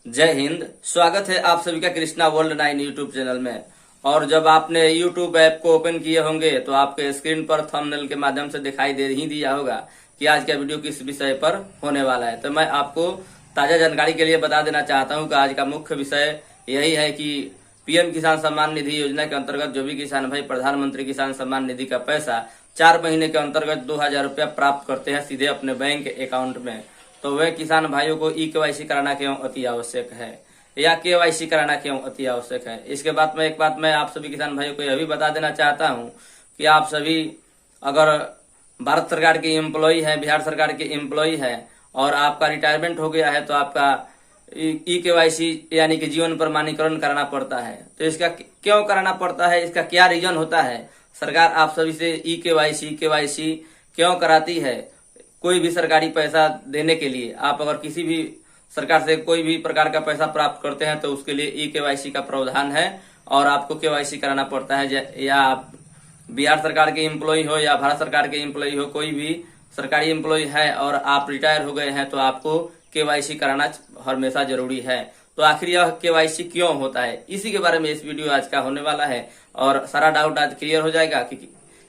जय हिंद। स्वागत है आप सभी का कृष्णा वर्ल्ड 9 यूट्यूब चैनल में। और जब आपने यूट्यूब ऐप को ओपन किए होंगे तो आपके स्क्रीन पर थंबनेल के माध्यम से दिखाई दे ही दिया होगा कि आज का वीडियो किस विषय पर होने वाला है। तो मैं आपको ताजा जानकारी के लिए बता देना चाहता हूं कि आज का मुख्य विषय यही है कि पीएम किसान सम्मान निधि योजना के अंतर्गत जो भी किसान भाई प्रधानमंत्री किसान सम्मान निधि का पैसा 4 महीने के अंतर्गत 2000 रुपया प्राप्त करते हैं सीधे अपने बैंक अकाउंट में, तो वे किसान भाइयों को केवाईसी कराना क्यों अति आवश्यक है या केवाईसी कराना क्यों अति आवश्यक है। इसके बाद में एक बात मैं आप सभी किसान भाइयों को यह भी बता देना चाहता हूं कि आप सभी अगर भारत सरकार के एम्प्लॉय है, बिहार सरकार के एम्प्लॉय है और आपका रिटायरमेंट हो गया है तो आपका केवाईसी यानी कि जीवन प्रमाणीकरण कराना पड़ता है। तो इसका क्यों कराना पड़ता है, इसका क्या रीजन होता है, सरकार आप सभी से केवाईसी क्यों कराती है। कोई भी सरकारी पैसा देने के लिए आप अगर किसी भी सरकार से कोई भी प्रकार का पैसा प्राप्त करते हैं तो उसके लिए केवाईसी का प्रावधान है और आपको केवाईसी कराना पड़ता है। या आप बिहार सरकार के एम्प्लॉय हो या भारत सरकार के एम्प्लॉय हो, कोई भी सरकारी एम्प्लॉय है और आप रिटायर हो गए हैं तो आपको केवाईसी कराना हमेशा जरूरी है। तो आखिर यह केवाईसी क्यों होता है, इसी के बारे में इस वीडियो आज का होने वाला है और सारा डाउट आज क्लियर हो जाएगा कि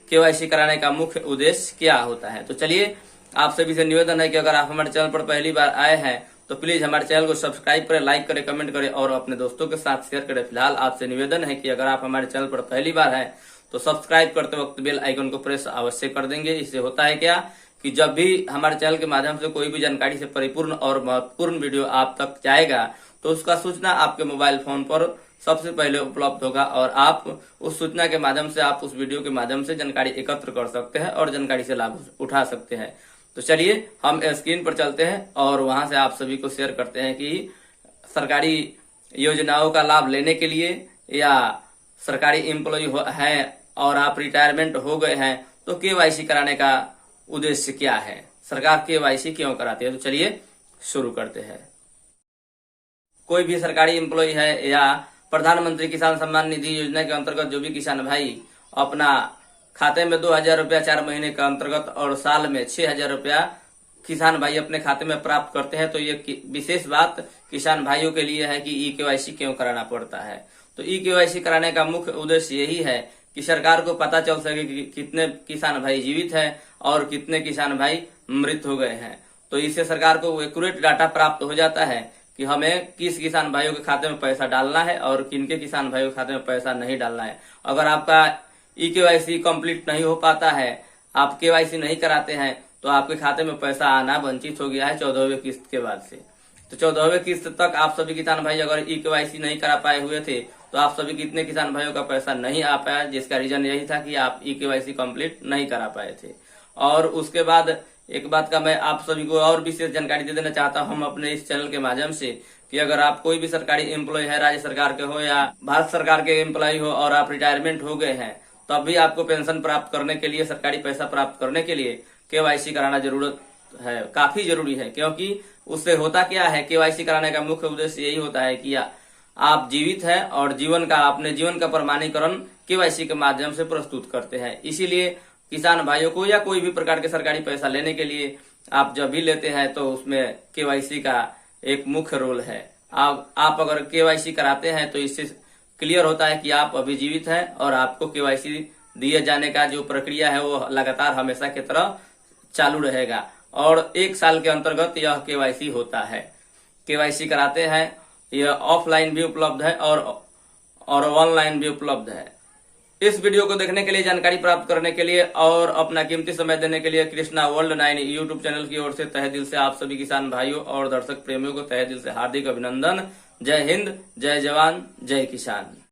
केवाईसी कराने का मुख्य उद्देश्य क्या होता है। तो चलिए, आप सभी से निवेदन है कि अगर आप हमारे चैनल पर पहली बार आए हैं तो प्लीज हमारे चैनल को सब्सक्राइब करें, लाइक करें, कमेंट करें और अपने दोस्तों के साथ शेयर करें। फिलहाल आपसे निवेदन है कि अगर आप हमारे चैनल पर पहली बार हैं तो सब्सक्राइब करते वक्त बेल आइकन को प्रेस अवश्य कर देंगे। इससे होता है क्या कि जब भी हमारे चैनल के माध्यम से कोई भी जानकारी से परिपूर्ण और महत्वपूर्ण वीडियो आप तक जाएगा तो उसका सूचना आपके मोबाइल फोन पर सबसे पहले उपलब्ध होगा और आप उस सूचना के माध्यम से आप उस वीडियो के माध्यम से जानकारी एकत्र कर सकते हैं और जानकारी से लाभ उठा सकते हैं। तो चलिए हम स्क्रीन पर चलते हैं और वहां से आप सभी को शेयर करते हैं कि सरकारी योजनाओं का लाभ लेने के लिए या सरकारी एम्प्लॉय है और आप रिटायरमेंट हो गए हैं तो केवाईसी कराने का उद्देश्य क्या है, सरकार केवाईसी क्यों कराती है। तो चलिए शुरू करते हैं। कोई भी सरकारी एम्प्लॉय है या प्रधानमंत्री किसान सम्मान निधि योजना के अंतर्गत जो भी किसान भाई अपना खाते में 2000 रुपया 4 महीने के अंतर्गत और साल में 6000 रुपया किसान भाई अपने खाते में प्राप्त करते हैं, तो ये विशेष बात किसान भाइयों के लिए है कि केवाईसी क्यों कराना पड़ता है। तो केवाईसी कराने का मुख्य उद्देश्य यही है कि सरकार को पता चल सके कि कितने किसान भाई जीवित हैं और कितने किसान भाई मृत हो गए हैं। तो इससे सरकार को एक्यूरेट डाटा प्राप्त हो जाता है कि हमें किस किसान भाइयों के खाते में पैसा डालना है और किनके किसान भाइयों के खाते में पैसा नहीं डालना है। अगर आपका केवाईसी कंप्लीट नहीं हो पाता है, आप केवाईसी नहीं कराते हैं तो आपके खाते में पैसा आना वंचित हो गया है 14वें किस्त के बाद से। तो 14वें किस्त तक आप सभी किसान भाई अगर केवाईसी नहीं करा पाए हुए थे तो आप सभी कितने किसान भाइयों का पैसा नहीं आ पाया, जिसका रीजन यही था कि आप केवाईसी कंप्लीट नहीं करा पाए थे। और उसके बाद एक बात का मैं आप सभी को और विशेष जानकारी दे देना चाहता हूं हम अपने इस चैनल के माध्यम से कि अगर आप कोई भी सरकारी एम्प्लॉय है, राज्य सरकार के हो या भारत सरकार के एम्प्लॉय हो और आप रिटायरमेंट हो गए हैं तब भी आपको पेंशन प्राप्त करने के लिए, सरकारी पैसा प्राप्त करने के लिए केवाईसी कराना जरूरत है, काफी जरूरी है। क्योंकि उससे होता क्या है, केवाईसी कराने का मुख्य उद्देश्य यही होता है कि आप जीवित हैं और अपने जीवन का प्रमाणीकरण केवाईसी के माध्यम से प्रस्तुत करते हैं। इसीलिए किसान भाइयों को या कोई भी प्रकार के सरकारी पैसा लेने के लिए आप जब भी लेते हैं तो उसमें केवाईसी का एक मुख्य रोल है। आप अगर केवाईसी कराते हैं तो इससे क्लियर होता है कि आप अभी जीवित हैं और आपको केवाईसी दिए जाने का जो प्रक्रिया है वो लगातार हमेशा की तरह चालू रहेगा और 1 साल के अंतर्गत यह केवाईसी होता है। केवाईसी कराते हैं, यह ऑफलाइन भी उपलब्ध है और ऑनलाइन भी उपलब्ध है। इस वीडियो को देखने के लिए, जानकारी प्राप्त करने के लिए और अपना कीमती समय देने के लिए कृष्णा वर्ल्ड 9 यूट्यूब चैनल की ओर से तहे दिल से आप सभी किसान भाइयों और दर्शक प्रेमियों को तहे दिल से हार्दिक अभिनंदन। जय हिंद, जय जवान, जय किसान।